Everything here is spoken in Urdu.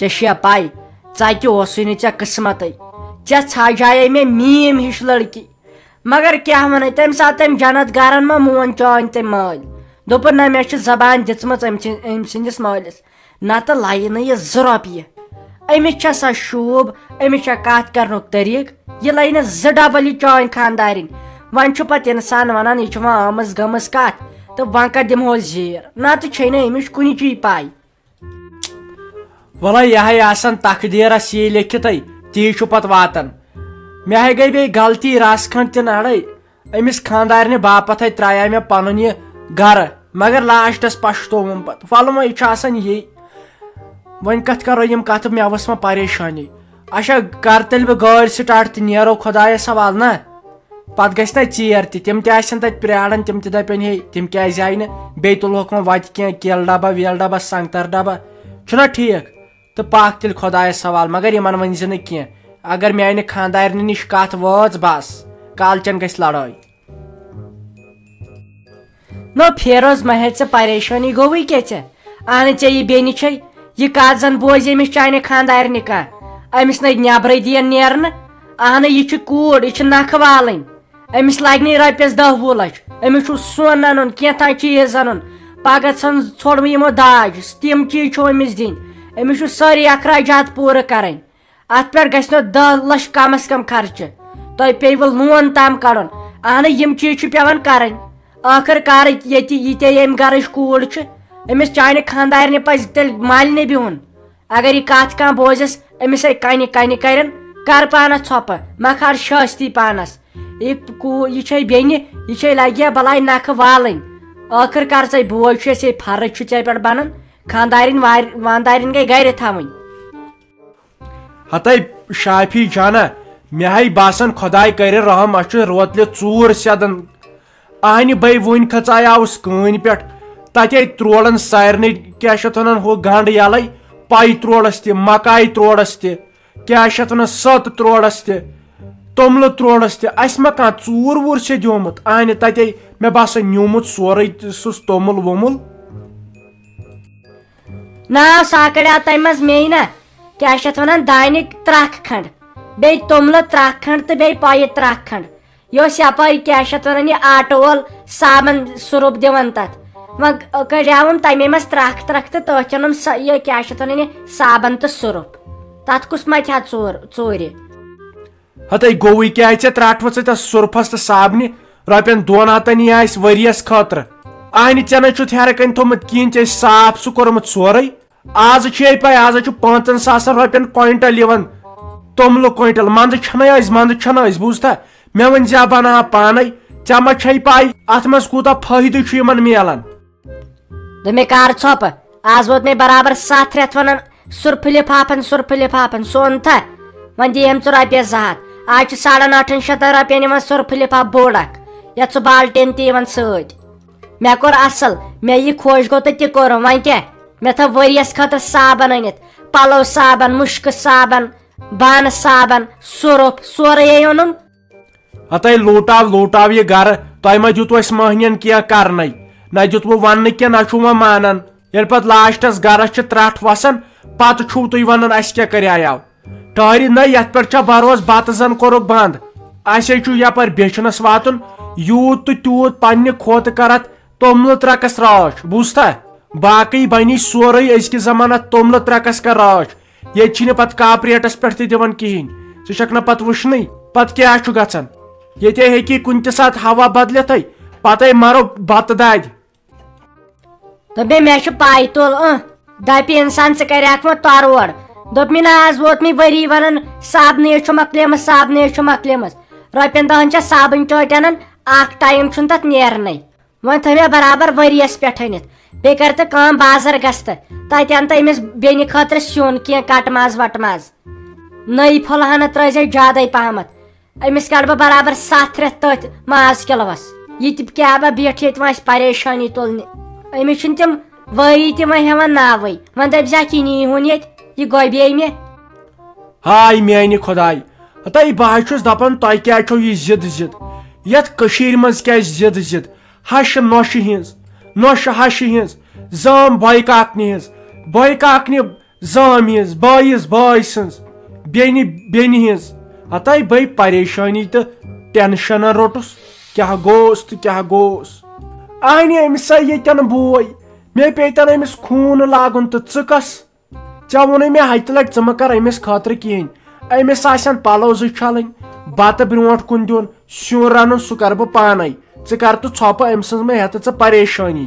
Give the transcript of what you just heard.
ژےٚ پاے ژکہِ اوسُے نہٕ ژےٚ قٕسمتٕے ژےٚ ژھاجایے مےٚ میٖم ہِش لڑکی مگر کیٛاہ وَنَے تَمہِ ساتہٕ تٔمۍ جنت گارن ما مون چٲنۍ تٔمۍ مٲلۍ دوٚپُن نہ مےٚ چھِ زبان دِژمٕژ أمۍ سٕنٛدِس مٲلِس نتہٕ لایہِ نہٕ یہِ 2 رۄپیہِ أمِس چھےٚ سۄ شوٗب أمِس چھےٚ کتھ کرنُک طٔریٖقہٕ یہِ لایہِ نہٕ 2 ڈبل یہِ چٲنۍ خانٛدارِنۍ وۄنۍ چھُ پتہٕ اِنسان ونان یہِ چھِ وۄنۍ آمٕژ گٔمٕژ کتھ تہٕ وۄنۍ کتھ دِمہوس زیٖر نتہٕ چھے نہٕ أمِس کُنِچی پاے وَلے یِہے آسان تقدیٖرس یی لیکھِتھٕے تی چھُ پتہٕ واتان مےٚ ہے گٔے بیٚیہِ غلطی رس کھنٛڈ تہِ نڑے أمِس خانٛدارنہِ باپتھے ترٛایے مےٚ پنُن یہِ گرٕ مگر لاسٹس پشتووُم پتہٕ وَلہٕ وۄنۍ یہِ چھُ آسان یی وۄنۍ کتھ کرو یِم کتھٕ مےٚ ؤژھ وۄنۍ پریشٲنی اچھا کر تیٚلہِ بہٕ گٲڑۍ سٹاٹ تہٕ نیرو خۄدایس حوالہٕ نا پتہٕ گژھِ نا ژیر تہِ تِم تہِ آسن تتہِ پیاران تِم تہِ دپن ہے تِم کیازِ آیہِ نہٕ بیٚیہِ تُلہوکھ وۄنۍ وتہِ کینٛہہ کیلہٕ ڈبہ ویلہٕ ڈبہ سنگتر ڈبہ چھُنا ٹھیٖک تہٕ پاکھ تیٚلہِ خۄدایس حوالہٕ مگر یِمن ؤنۍ زِ نہٕ کینٛہہ اگر میانہِ خانٛدارنہِ نِش کتھ وٲژ بس کالچن گژھِ لڑٲے نو فیروز ما ہے ژےٚ پریشٲنی گوٚوٕے کیٛاہ ژےٚ اہنہٕ ژےٚ یہِ بیٚنہِ چھے یہِ کتھ زن بوزِ أمِس چانہِ خانٛدارنہِ کانٛہہ أمِس نَے نٮ۪برٕے دِین نیرنہٕ اہنہٕ یہِ چھِ کوٗر یہِ چھِ نکھٕ والٕنۍ أمِس لگہِ نہٕ رۄپیس 10-20 لچھ أمِس چھُ سۄن انُن کینٛژھا چیٖز انُن پگہہ ژھوٚڑمُت یِمو داج تِم چیٖز چھُ أمِس دِنۍ أمِس چھُ سٲری اخراجات پوٗرٕ کرٕنۍ اتھ پٮ۪ٹھ گژھِ نہٕ 10 لچھ کم از کم خرچہٕ تۄہہِ پیٚیوٕ لون تام کڑُن اہنہٕ یِم چیٖز چھِ پیٚوان کرٕنۍ ٲخٕر کار ییٚتہِ ییٖتیاہ ییٚمہِ گرٕچ کوٗر چھِ أمِس چانہِ خانٛدارنہِ پزِ تیٚلہِ مالنہِ بِہُن اگر یہِ کتھ کانٛہہ بوزٮ۪س أمِس ہے کنہِ کرن کر پانس ژھۄپہٕ مہ کھار شٲستی پانس یہِ چھے بیٚنہِ یہِ چھے لگہِ بلاے نکھٕ والٕنۍ ٲخٕر کار ژے بوے چھُ اَسے فرض چھُ ژےٚ پٮ۪ٹھ بنان خانٛدارِنۍ واندارِنۍ گٔے گرِ تھاوٕنۍ ہتے شافی جانا مےٚ ہے باسان خۄداے کرِ رحم اَسہِ چھُ روتلہِ 4 سیٚدن اہنہِ بے وُنۍ کھژایاوُس کٲنۍ پٮ۪ٹھ تتے ترٛوڑن سارنٕے کیٛاہ چھِ اتھ ونان ہُہ گنڈ یلے پاے ترٛوڑس تہِ مکاے ترٛوڑس تہِ کیٛاہ چھِ اتھ ونان سٔت ترٛوڑس تہِ توٚملہٕ ترٛوڑس تہِ اسہِ ما کانٛہہ ژوٗر ووٗر چھِ دیُمُت اہنہِ تتے مےٚ باسان نیوٗمُت سورُے سُہ توٚمُل ووٚمُل ناو ساکڑیٛاو تمہِ منٛز مے نا کیٛاہ چھِ اتھ ونان دانہِ 3 کھنٛڈ بیٚیہِ توٚملہٕ 3 کھنٛڈ تہٕ بیٚیہِ پایہِ 3 کھنٛڈ یہِ اوس یپٲرۍ کیٛاہ چھِ اتھ ونان یہِ آٹوٗ وول صابن سُرُپ دِوان تتھ وۄنۍ کڑیاوُم تمے منٛز 3 تہٕ تٔتھۍ اوٚنُم یہِ کیٛاہ چھِ اتھ ونان یہِ صابن تہٕ سُرُپ تتھ کُس متہِ ہا ژوٗرِ ہتے گوٚوٕے کیٛازِ ژےٚ ترٛٹھوٕژ تتھ سُرفس تہٕ صابنہِ رۄپین 2 ہتن یہِ آسہِ ؤرِیس خٲطرٕ اہنہِ ژےٚ نَے چھُتھ ہیرٕ کنۍ تھوٚمُت کِہینۍ ژےٚ صاف سُہ کوٚرمُت سورُے آز چھے پاے آز چھُ 5,000 رۄپین کوینٹل یِوان توٚملہٕ کوینٹل منٛزٕ چھنہٕ أسۍ بوٗزتھا مےٚ ؤنۍ زِ بناو پانے ژےٚ ما چھے پاے اتھ منٛز کوٗتاہ فٲیدٕ چھُ یِمن میلان دوٚپمے کر ژھۄپہٕ آز ووت مےٚ برابر 7 رٮ۪تھ ونان سُرفہٕ لِفافن سُہ اوٚنتھا وۄنۍ دِیِم ژٕ رۄپیس 200 آز چھُ 8,500 رۄپین یِوان سُرفہٕ لِفاف بوٚڑ اکھ یتھ سُہ بالٹیٖن تہِ یِوان سۭتۍ مےٚ کوٚر اصل مےٚ یہِ خۄش گوٚو تہٕ تہِ کوٚرُم وۄنۍ کیٛاہ مےٚ تھٲو ؤرِیس خٲطرٕ صابن أنِتھ پلو صابن مُشکہٕ صابن بانہٕ صابن سُرُف سورُے اوٚنُم ہتے لوٗٹاو یہِ گرٕ تۄہہِ ما دیُت اَسہِ مٔہنِین کینٛہہ کرنَے نہ دیُتوٕ وننہٕ کینٛہہ نہ چھُو وۄنۍ مانان ییٚلہِ پتہٕ لاسٹس گرس چھِ ترٛٹھ وسان پتہٕ چھُو تُہۍ ونان اسہِ کیٛاہ کریاو ٹٲرِ نہ یتھ پٮ۪ٹھ چھا بروسہٕ بتہٕ زن کوٚرُکھ بنٛد اسے چھُ یپٲرۍ بیچھنس واتُن یوٗت تہٕ تیوٗت پننہِ کھوتہٕ کر اتھ توٚملہٕ 3 رٲچھ بوٗزتھا باقٕے بنی سورُے أزکہِ زمانہٕ اتھ توٚملہٕ 3 کر رٲچھ ییٚتہِ چھِنہٕ پتہٕ کاپریٹس پٮ۪ٹھ تہِ دِوان کِہینۍ ژٕ چھکھ نہ پتہٕ وٕچھنٕے پتہٕ کیٛاہ چھُ گژھان ییٚتے ہیٚکی کُنہِ تہِ ساتہٕ ہوا بدلِتھٕے پتے مرو بتہٕ دادِ دوٚپمے مےٚ چھُ پاے تُل دپہِ انسان ژٕ کریکھ وۄنۍ تورٕ دوٚپ مےٚ نہ آز ووت مےٚ ؤری ونان صابنہِ چھُ مۄکلیمٕژ رۄپین 10 چھےٚ صابن ٹٲٹۍ انان اکھ ٹایم چھُنہٕ تتھ نیرنٕے وۄنۍ تھٲو مےٚ برابر ؤرِیس پٮ۪ٹھ أنِتھ بیٚیہِ کر تہٕ کٲم بازر گژھ تہٕ تتہِ ان تہٕ أمِس بیٚنہِ خٲطرٕ سیُن کینٛہہ کٹہٕ ماز وٹہٕ ماز نٔے پھُلہٕ ہنا ترٲیزِ زیادے پہمتھ أمِس کڑٕ بہٕ برابر 7 رٮ۪تھ تٔتھۍ ماز کِلوس یہِ تہِ کیٛاہ بہٕ بیٹھ ییٚتہِ وۄنۍ اَسہِ پریشٲنی تُلنہِ أمِس چھِنہٕ تِم وٲری تہِ وۄنۍ ہٮ۪وان ناوٕے وۄنۍ دپہِ یہِ نیٖہُن ییٚتہِ یہِ گۄبیٚیہِ مےٚ ہاے میانہِ خۄداے ہتے بہٕ حظ چھُس دپان تۄہہِ کیٛازِ چھو یہِ ضد یتھ کٔشیٖرِ منٛز کیٛازِ ضد ہشہِ نۄشہِ ہِنٛز نۄشہِ ہشہِ ہِنٛز زٲم بۄیہِ کاکنہِ ہِنٛز بۄیہِ کاکنہِ زامہِ ہٕنٛز بٲیِس باے سٕنٛز بیٚنہِ ہٕنٛز ہتاے بٔے پریشٲنی تہٕ ٹینشن روٚٹُس کیٛاہ گوس تہٕ کیٛاہ گوس اہنہِ أمِس سا ییٚتٮ۪ن بوے مےٚ پیٚتن أمِس خوٗن لاگُن تہٕ ژٕ کس ژےٚ ووٚنُے مےٚ ہتہِ لٹہِ ژٕ مہ کر أمِس خٲطرٕ کِہیٖنۍ أمِس آسن پلو زٕ چھلٕنۍ بتہٕ برونٛٹھ کُن دیُن سیُن رنُن سُہ کرٕ بہٕ پانے ژٕ کر تہٕ ژھۄپہٕ أمۍ سٕنٛز مہ ہٮ۪تہٕ ژٕ پریشٲنی